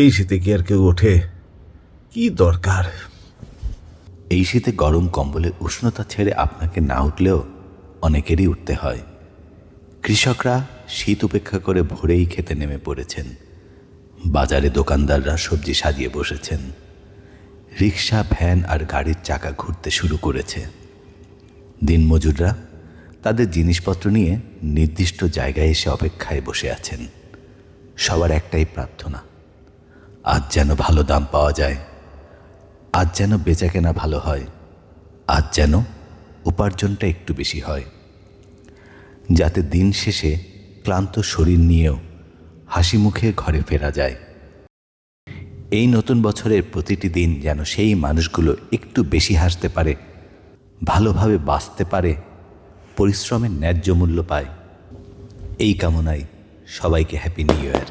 এই শীতে কি আর কেউ ওঠে? কি দরকার? এই শীতে গরম কম্বলের উষ্ণতা ছেড়ে আপনাকে না উঠলেও অনেকেরই উঠতে হয়। কৃষকরা শীত উপেক্ষা করে ভোরেই খেতে নেমে পড়েছেন। বাজারে দোকানদাররা সবজি সাজিয়ে বসেছেন। রিক্সা, ভ্যান আর গাড়ির চাকা ঘুরতে শুরু করেছে। দিনমজুররা তাদের জিনিসপত্র নিয়ে নির্দিষ্ট জায়গায় এসে অপেক্ষায় বসে আছেন। সবার একটাই প্রার্থনা, আজ যেন ভালো দাম পাওয়া যায়, আজ যেন বেচাকেনা ভালো হয়, আজ যেন উপার্জনটা একটু বেশি হয়, যাতে দিন শেষে ক্লান্ত শরীর নিয়েও হাসি মুখে ঘরে ফেরা যায়। এই নতুন বছরের প্রতিটি দিন যেন সেই মানুষগুলো একটু বেশি হাসতে পারে, ভালোভাবে বাঁচতে পারে, পরিশ্রমের ন্যায্য মূল্য পায়। এই কামনায় সবাইকে হ্যাপি নিউ ইয়ার।